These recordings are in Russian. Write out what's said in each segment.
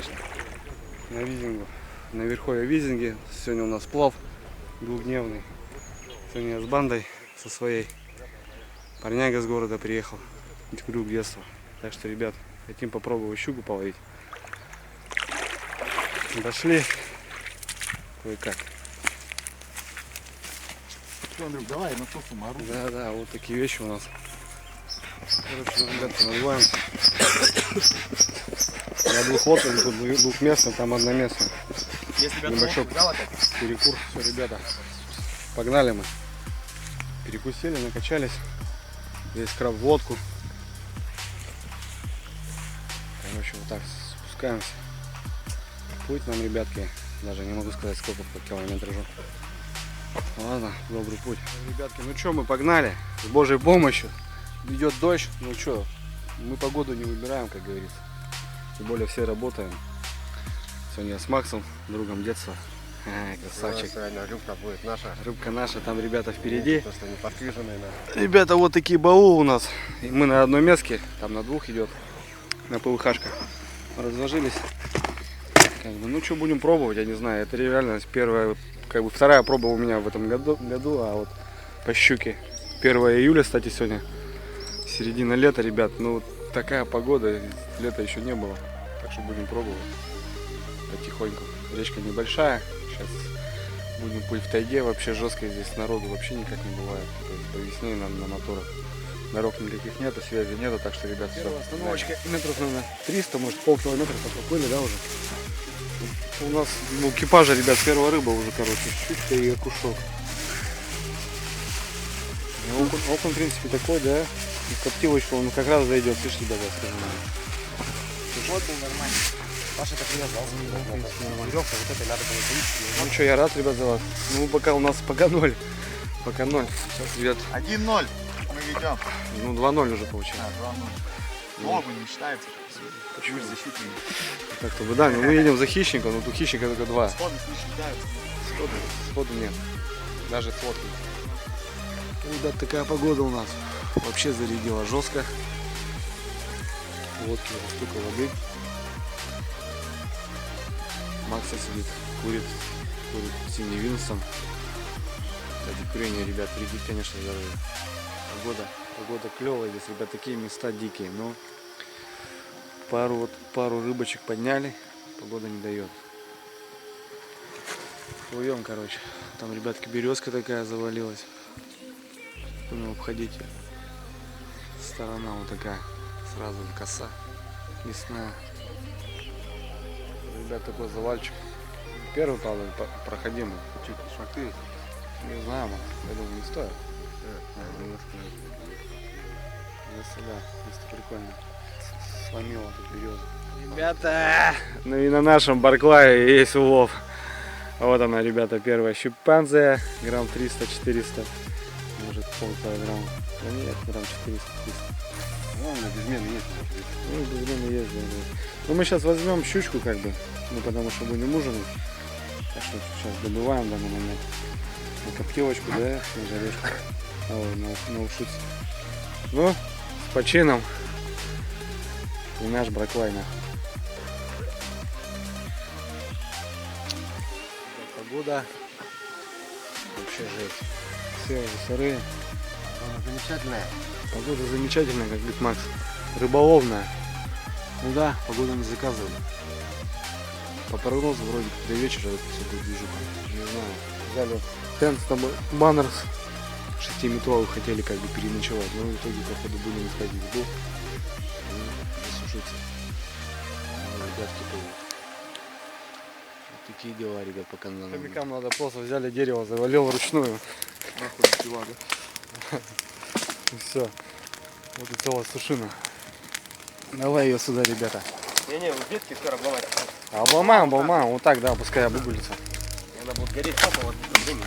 конечно. На визингу. На верховье визинге. Сегодня у нас плав двухдневный. Сегодня я с бандой со своей. Парняга с города приехал. Друг детства. Так что, ребят, хотим попробовать щуку половить. Дошли. Кое-как. Андрюк, давай на то суммару. Да, вот такие вещи у нас. Короче, ребята, надуваемся. На двух лодках, тут двухместно, там одноместно. Небольшой перекур. Все, ребята, погнали мы. Перекусили, накачались. Весь краб в лодку. Короче, вот так спускаемся. Путь нам, ребятки, даже не могу сказать, сколько по километражу. Ладно, добрый путь. Ребятки, ну что, мы погнали. С Божьей помощью. Идет дождь, ну что, мы погоду не выбираем, как говорится. Тем более все работаем. Сегодня я с Максом, другом детства. Красавчик. Сегодня рыбка будет наша. Рыбка наша, там ребята впереди. Просто не подвиженные. Ребята, вот такие баулы у нас. И мы на одной меске, там на двух идет. На ПВХшках. Разложились. Как бы, ну что, будем пробовать, я не знаю. Это реально первая, как бы вторая проба у меня в этом году, а вот по щуке. 1 июля, кстати, сегодня. Середина лета, ребят. Ну вот такая погода, лета еще не было. Так что будем пробовать потихоньку. Речка небольшая. Сейчас будем путь в тайге. Вообще жестко здесь народу вообще никак не бывает. То есть по весне на моторах. Дорог никаких нету, связи нету, так что, ребят, все. Остановочка метров, наверное, 300, может, полкилометра поплыли, да, уже? У нас у экипажа, ребят, первая рыба уже, короче, щучка и окушок. Окунь, в принципе, такой, да, и коптилочку он как раз зайдет, слышь, ребята, скажем. Вот был нормально. Паша так привязался. Веревка, вот это надо было завести. Ну что, я рад, ребят, за вас. Ну, пока у нас пока 0. Пока 0. Сейчас, ребят. 1-0. Мы ведем. Ну, 2-0 уже получается. 2-0. Ногу не считается. Почему? Защитник. Так-то бы, да, но мы едем за хищником, но тут хищника только 2. Сходы не считаются. Сходу нет. Даже сходки. Ребят, такая погода у нас. Вообще зарядила жестко. Лодки уже столько воды. Макса сидит, курит синий Винстон. Кстати, курение, ребят, вредит, конечно, здоровью. Погода клевая здесь, ребят, такие места дикие, но пару рыбочек подняли, погода не дает. Плывем, короче. Там, ребятки, березка такая завалилась. Будем обходить. Сторона вот такая, сразу коса лесная. Ребят, такой завальчик. Первый, правда, проходимый. Чуть шахты. Не знаю, я думаю, не стоит. Да, место прикольно. Сломила тут березу. Ребята! Ну и на нашем Барклае есть улов. Вот она, ребята, первая щупанзия. Грамм 300-400. Может, полкилограмма. Да нет, грамм 400-300. Ну, у меня безмены есть. Ну, безмены есть, да. Ну, мы сейчас возьмем щучку, как бы. Ну, потому что будем ужинать. Так что сейчас добываем в данный момент. На коптилочку, да, на жарежку. На ушиц. Ну, с почином. И наш браклай, нахуй. Погода. Вообще жесть. Все уже сырые. Замечательная. Погода замечательная, как говорит Макс. Рыболовная. Ну да, погоду не заказывали. По прогнозу вроде до вечера это все будет движуха. Не знаю. Взяли тент с тобой, баннер 6-метровый, хотели как бы переночевать. Но в итоге, походу, будем искать избу и засушиться. Ребятки, вот такие дела, ребят, пока надо. Хомякам надо просто взяли дерево, завалил вручную. Нахуй дела, да? И все. Вот и целая сушина. Давай ее сюда, ребята. Не-не, вот ветки скоро обломать. Обломаем, вот так, да, пускай обугулится. Она будет гореть топа, вот в времени.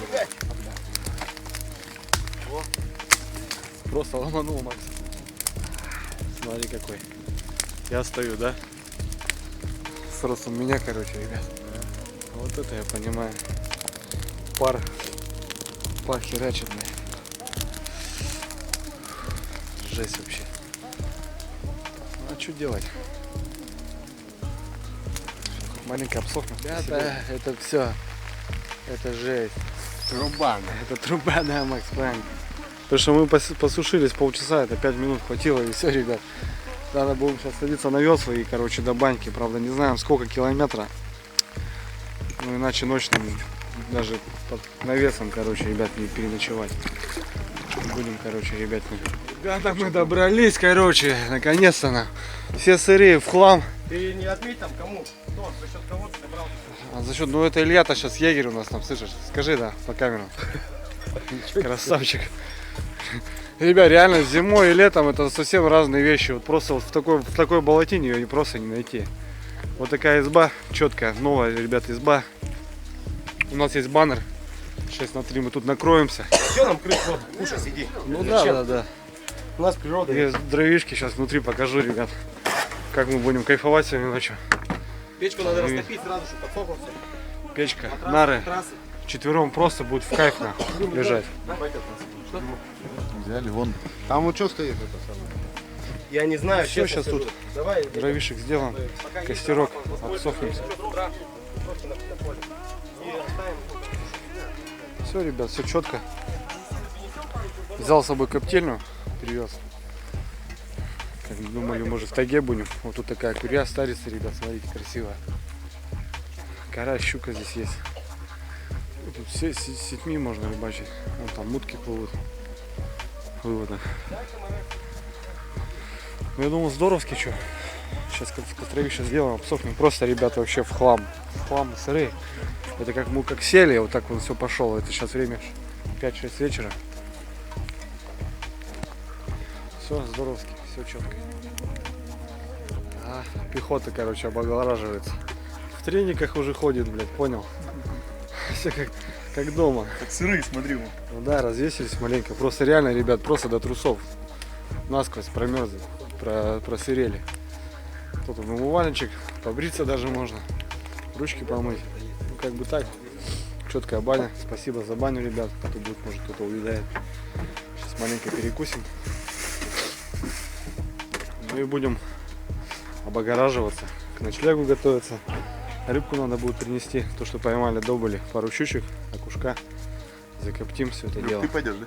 Просто ломанул, Макс. Смотри какой. Я стою, да? С ростом меня, короче, ребят. Вот это я понимаю. Пар херачит, блядь. Жесть вообще. Ну а что делать? маленько обсохнет. Это все. Это жесть. Труба. Это труба, да, Макс, правильно. Потому что мы посушились полчаса, это 5 минут хватило, и все, ребят. Надо будем сейчас садиться на весла и, короче, до баньки. Правда, не знаем, сколько километра. Ну, иначе ночь нам даже под навесом, короче, ребят, не переночевать. Будем, короче, ребят. Ребята, мы добрались, короче, наконец-то нам. Все сырые в хлам. Ты не отметь там кому? Кто? За счет кого ты собрал? А за счет, ну это Илья-то сейчас егерь у нас там, слышишь? Скажи, да, по камерам. Красавчик. Ребят, реально зимой и летом это совсем разные вещи. Вот просто вот в такой болотине ее просто не найти. Вот такая изба, четкая, новая, ребят, изба. У нас есть баннер 6×3, мы тут накроемся. Зачем нам крыть воду? Кушай, сиди. Ну Зачем? да. У нас природа Есть дровишки, сейчас внутри покажу, ребят. Как мы будем кайфовать сегодня ночью. Печку надо растопить сразу, чтобы подсохло все. Печка, нары. Четвером просто будет в кайф лежать. Взяли вон. Там вот что стоит это самое? Я не знаю, Все, честно сейчас тут скажу. Давай, дровишек сделаем, костерок, обсохнемся. Все, ребят, все четко. Взял с собой коптильню, привез. Как думали, может в тайге будем. Вот тут такая куря старится, ребят, смотрите, красивая. Карась, щука здесь есть. Тут все с сетьми можно рыбачить. Вон там мутки плывут. Выводах. Ну, я думал, здоровски, что. Сейчас костровище сделаем, обсохнем. Просто, ребята, вообще в хлам. В хлам сырые. Это как мы как сели, вот так вот все пошло. Это сейчас время 5-6 вечера. Все, здоровски, все четко. А, пехота, короче, облагораживается. В трениках уже ходит, блядь, понял? Все как дома. Как сырые, смотри. Вон. Ну да, развесились маленько. Просто реально, ребят, просто до трусов. Насквозь промерзли, просырели. Тут умывальничек, побриться даже можно. Ручки помыть. Ну как бы так. Четкая баня. Спасибо за баню, ребят. Кто будет, может, кто-то увидает. Сейчас маленько перекусим. Ну и будем облагораживаться. К ночлегу готовиться. Рыбку надо будет принести. То, что поймали, добыли. Пару щучек, окушка. Закоптим все это дело. Ты пойдешь, да?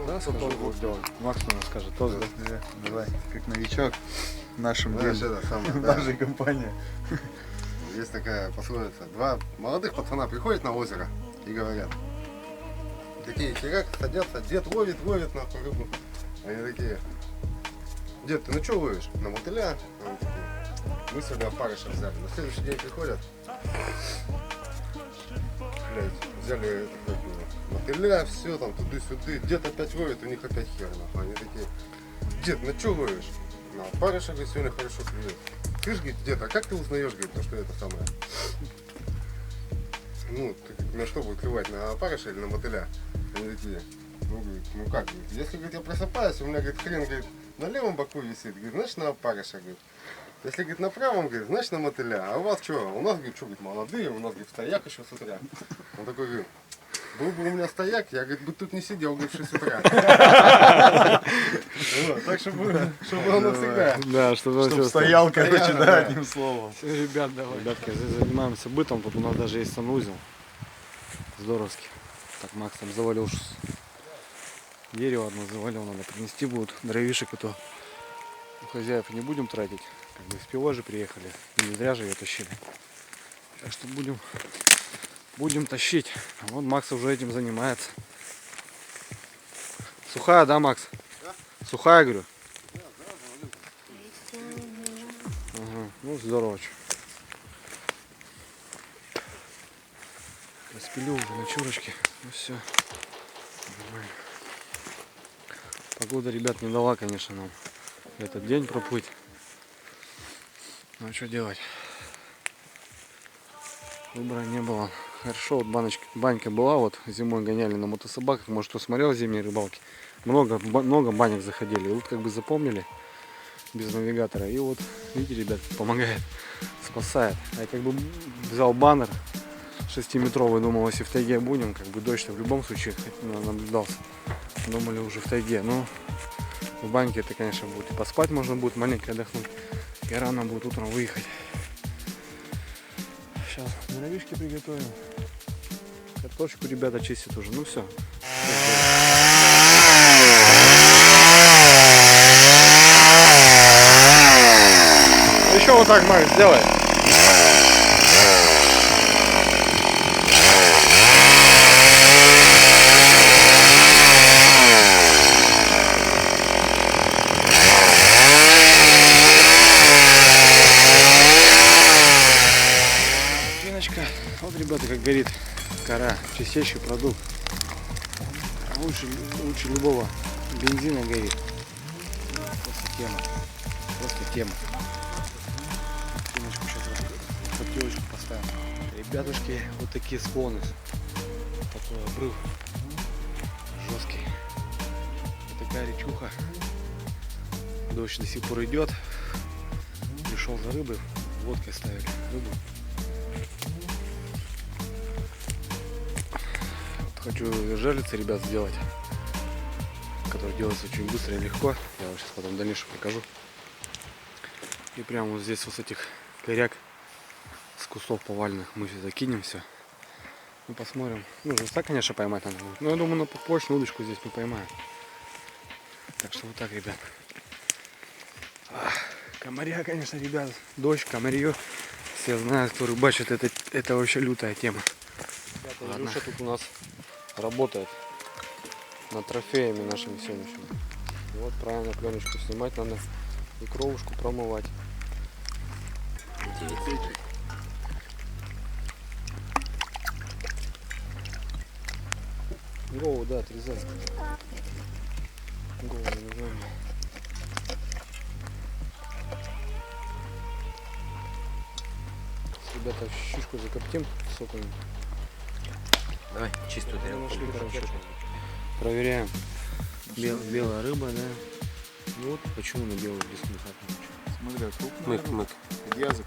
Да, скажу, будет делать. Макс у нас скажет тост, да? Давай, как новичок в нашем Знаешь, деле, это самое, в да. нашей компании. Есть такая пословица. Два молодых пацана приходят на озеро и говорят. Такие херак садятся, дед ловит нахуй рыбу. Они такие, дед, ты на что ловишь? На мотыля? Они такие, мы сюда опарыша взяли. На следующий день приходят. Блядь, взяли мотыля, все там туды-сюды. Дед опять ловит, у них опять хер нахуй. Они такие, дед, на что ловишь? На опарыша, говорит, сегодня хорошо клюет. Ты ж, говорит, дед, а как ты узнаешь, говорит, то, что это самое? Ну, ты, на что будет клевать, на опарыша или на мотыля? Они такие, ну, говорит, ну как, говорит, если, говорит, я просыпаюсь, у меня, говорит, хрен, говорит, на левом боку висит, говорит, значит, на опарыша, говорит. Если, говорит, на правом, говорит, значит, на мотыля. А у вас что? У нас, говорит, что, говорит, молодые, у нас, говорит, стояк еще с утра. Он такой, говорит, был бы у меня стояк, я, говорит, бы тут не сидел, говорит, в 6 утра. Так, чтобы оно всегда. Да, чтобы Чтоб стоял, короче, Стоял, да, да. одним словом. Ребят, давай. Ребятки, занимаемся бытом. Тут у нас даже есть санузел. Здоровски. Так, Макс там завалил дерево одно завалил, надо принести будет дровишек, и то у хозяев не будем тратить. Как бы с пилой же приехали. Не зря же ее тащили. Так что будем тащить. А вон Макс уже этим занимается. Сухая, да, Макс? Да. Сухая, говорю? Ага, ну здорово. Распилил уже на чурочке. Ну все. Нормально. Погода, ребят, не дала, конечно, нам этот день проплыть. Ну что делать? Выбора не было. Хорошо, вот банька была, вот зимой гоняли на мотособаках, может кто смотрел зимние рыбалки. Много банек заходили, и вот как бы запомнили без навигатора. И вот, видите, ребят, помогает, спасает. Я как бы взял баннер 6-метровый, думал, если в тайге будем, как бы дождь-то в любом случае наблюдался. Думали уже в тайге, но в баньке это, конечно, будет и поспать можно будет, маленько отдохнуть, и рано будет утром выехать. Сейчас норовишки приготовим. Картошку ребята чистят уже. Ну все. Еще вот так, Макс, сделай. Пеночка. Вот, ребята, как горит кора. Чистейший продукт. Лучше любого бензина горит. Просто тема. Просто тема. Пеночку сейчас коптилочку поставим. Ребятушки, вот такие склоны. Такой обрыв. Жесткий. Вот такая речуха. Дождь до сих пор идет. Пришел за рыбой. Водкой ставили рыбу. Вот хочу жерлицы, ребят, сделать. Который делается очень быстро и легко. Я вам сейчас потом в дальнейшем покажу. И прямо вот здесь вот с этих коряк, с кустов поваленных мы сюда кинем все. И посмотрим. Ну, живца, конечно, поймать надо будет. Но я думаю, на побольше удочку здесь мы поймаем. Так что вот так, ребят. Комарья, конечно, ребят. Дождь, комарье. Все знают, кто рыбачит, это вообще лютая тема. Ребята, Илюша тут у нас работает над трофеями нашими сегодняшними. Вот правильно пленочку снимать надо и кровушку промывать. Голову, да, отрезать. Голову не знаю. Ребята, щучку закоптим соком. Давай, чистую тарелку. Нашли, короче. Проверяем. Белая рыба, да. И вот почему на белую блесну. Смотри, крупный. Мык. Подъязок.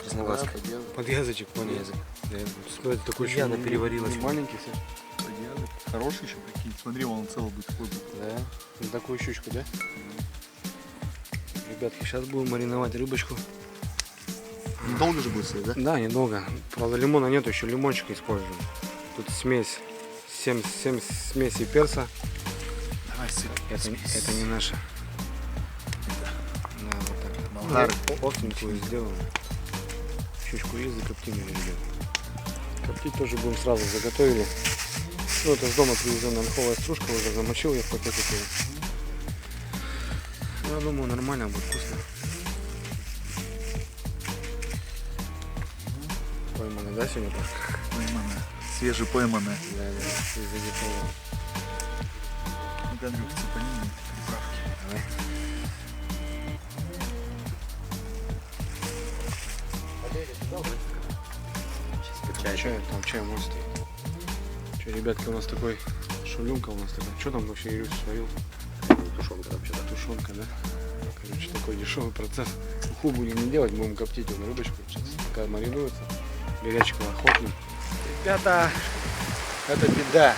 Красноглазка. Подъязок. Подъязычек, Подъязок. Да, смотри, такой еще Яна переварилась. маленький. Подъязок. Хороший еще, прикинь. Смотри, он целый будет такой. Да. На такую щучку, да? Ребятки, сейчас будем мариновать рыбочку. Долго же будет стоять, да? Да, недолго. Правда, лимона нету, еще лимончик используем. Тут смесь. 7 смесей перца. Давай, сыр. Это не наша. Да, вот так. Болгар. Остренькую сделаем. Щучку есть, закоптим ее, ребят. Коптить тоже будем сразу заготовили. Ну, это с дома привезенная мховая стружка, уже замочил я в пакетик ее. Ну, я думаю, нормально будет, вкусно. Пойманы, да, сегодня? Пойманная. Свежепойманная. Да, из заготовки. Ну-ка, Андрюх, цепани мне приправки. Давай. Чай, там чай мой стоит. Че, ребятки, у нас такой шулюмка у нас такая. Что там вообще Юрий сварил? Тушенка там что-то. Тушенка, да? Короче, такой дешевый процесс. Уху будем не делать, будем коптить его на рыбочку. Сейчас пока маринуется. Горячего охотным. Ребята, это беда.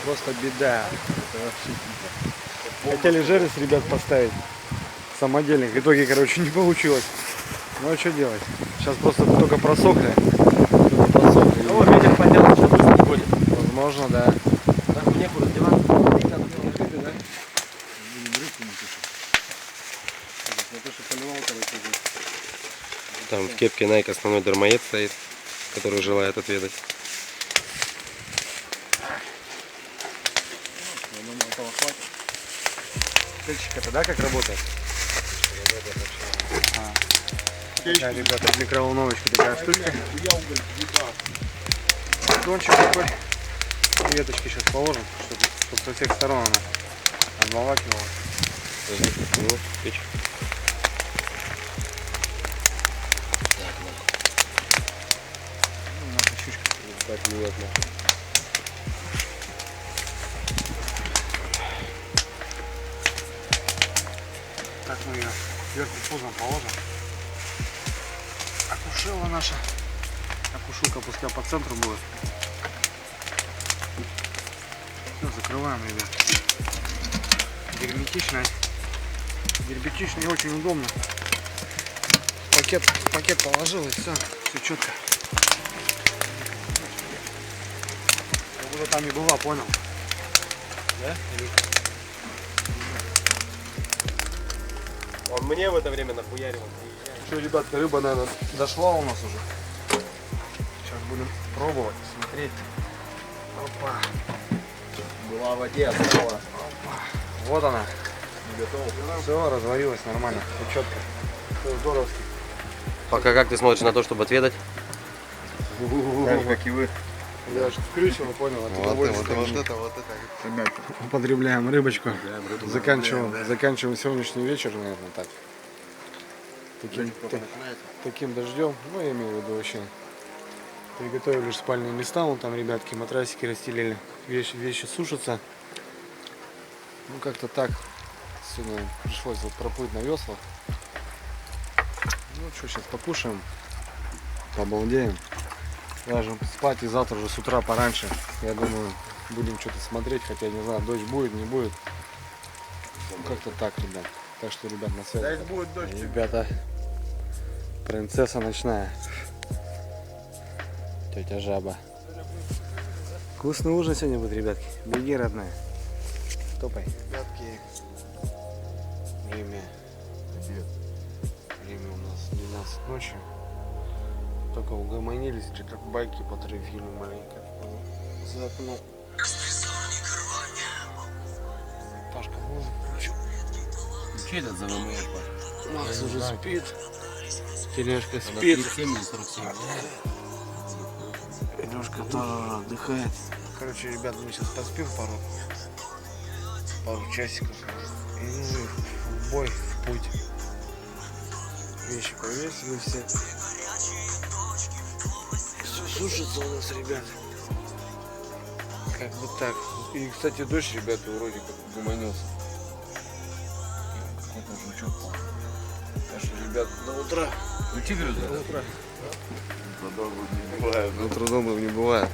Просто беда. Это вообще... Хотели жерлиц, ребят, поставить. Самодельных. В итоге, короче, не получилось. Ну а что делать? Сейчас просто только просохли. Ну вот ветер поднял, что быстро ходит. Возможно, да. Так некуда диван. Там в кепке Nike основной дармоед стоит, который желает отведать. Я думаю, этого хватит. Пельчик это, да, как работает? Да, ребята, в микроволновочке такая штучка. Дончик такой. И веточки сейчас положим, чтобы со всех сторон она обволакивала. Вот, печь. Ну, наша щучка. Так, неверно. Так мы ее сверху пузом положим. Окушила наша. Окушилка пускай по центру будет. Все, закрываем, ребят. Герметично. Герметично и очень удобно. пакет положил и все четко. Как будто там не была, понял? Да? Он мне в это время нахуярил. Что, ребятка, рыба, наверное, дошла у нас уже. Сейчас будем пробовать, смотреть. Опа. Была в воде, осталась. Вот она. Не готова. Все, разварилась нормально. Все четко. Все здоровски. Пока как ты смотришь на то, чтобы отведать? Как и вы. Я же скрючил, понял. Вот это. Употребляем рыбочку. Заканчиваем сегодняшний вечер, наверное, так. Таким дождем, ну я имею в виду вообще. Приготовили спальные места, вон там ребятки матрасики расстелили, вещи сушатся. Ну как-то так. Сегодня пришлось вот проплыть на веслах. Ну что, сейчас покушаем, побалдеем. Ляжем спать и завтра уже с утра пораньше. Я думаю, будем что-то смотреть, хотя не знаю, дождь будет, не будет. Ну как-то так, ребят. Так что, ребят, на связи. Будет дождь. Ребята, принцесса ночная. Тетя Жаба. Вкусный ужин сегодня будет, ребятки. Беги, родная. Топай. Ребятки, время у нас 12 ночи. Только угомонились, что-то байки потрефили маленько. За окном. Пашка музыку включил. Че это за ВМФ, Паш? Макс уже спит. Тележка спит. 47. Илюшка тоже отдыхает. Короче, ребят, мы сейчас поспим пару часиков. И ну, в бой, в путь. Вещи повесили все. Все сушится у нас, ребят. Как бы так. И, кстати, дождь, ребята, вроде как угомонился. Какой-то жучок. Так что, ребят, до утра. Включи грызу. До утра. Трудом не бывает.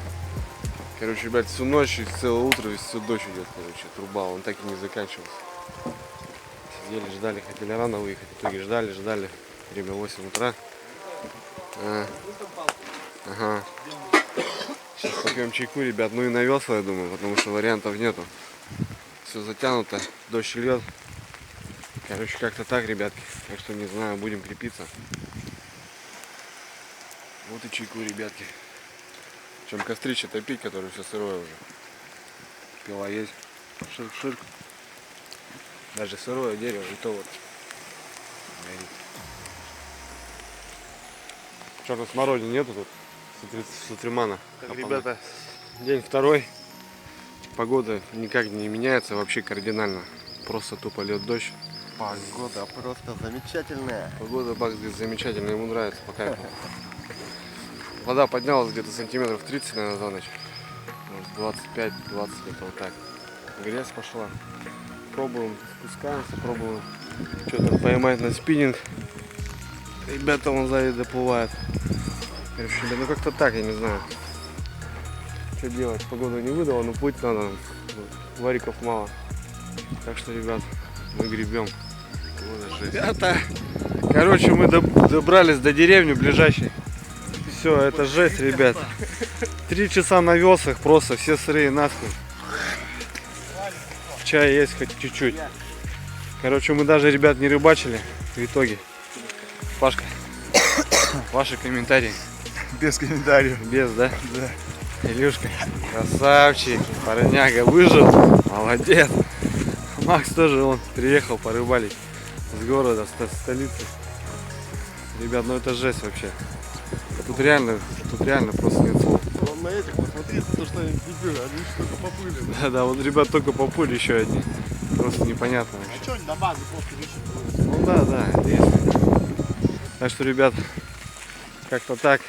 Короче, ребят, всю ночь и целое утро, все дождь идет, короче, труба, он так и не заканчивался. Сидели, ждали, хотели рано выехать, в итоге ждали. Время 8 утра. Ага. Сейчас попьем чайку, ребят, ну и на весла, я думаю, потому что вариантов нету. Все затянуто, дождь льет. Короче, как-то так, ребятки. Так что не знаю, будем крепиться. Вот и чайку, ребятки. Чем кострище топить, который все сырое уже. Пила есть. Ширк. Даже сырое дерево, и то вот горит. Черной смородины нету тут. С утремана. Так, ребята, день второй. Погода никак не меняется вообще кардинально. Просто тупо льет дождь. Погода просто замечательная. Погода, Бакс говорит, замечательная, ему нравится, по кайфу. Вода поднялась где-то сантиметров 30, наверное, за ночь. 25-20, где-то вот так. Грязь пошла. Пробуем, спускаемся, пробуем что-то поймать на спиннинг. Ребята вон сзади доплывают. Короче, ну как-то так, я не знаю. Что делать, погода не выдала, но плыть надо. Вариков мало. Так что, ребят, мы гребем. Ребята, короче, мы добрались до деревни ближайшей. Все, это жесть, ребят. 3 часа на веслах, просто все сырые насмерть. Чай есть хоть чуть-чуть. Короче, мы даже, ребят, не рыбачили в итоге. Пашка, ваши комментарии. Без комментариев. Без, да? Да. Илюшка, красавчик, парняга, выжил, молодец. Макс тоже, он приехал порыбалить с города, с столицы. Ребят, ну это жесть вообще. Тут реально просто нет слов. Вон на этих, посмотрите, то, что они дебилы, они что-то поплыли. Да, вот ребят только поплыли еще одни. Просто непонятно вообще. А что они на базу просто решили? Ну да, есть. Так что, ребят, как-то так.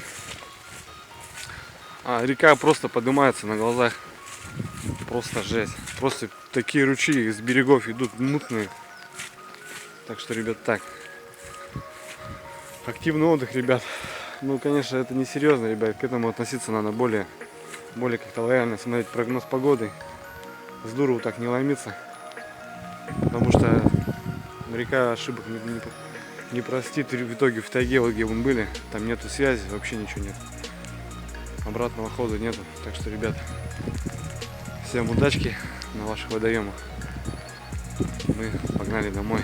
Река просто поднимается на глазах. Просто жесть. Просто такие ручьи с берегов идут мутные. Так что, ребят, так. Активный отдых, ребят. Ну, конечно, это не серьезно, ребят. К этому относиться надо более как-то лояльно, смотреть прогноз погоды. С дуру так не ломиться. Потому что река ошибок не простит в итоге в тайге, вот где мы были, там нету связи, вообще ничего нет. Обратного хода нету. Так что, ребят, всем удачки на ваших водоемах. Мы погнали домой.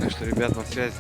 Так что, ребят, на связи.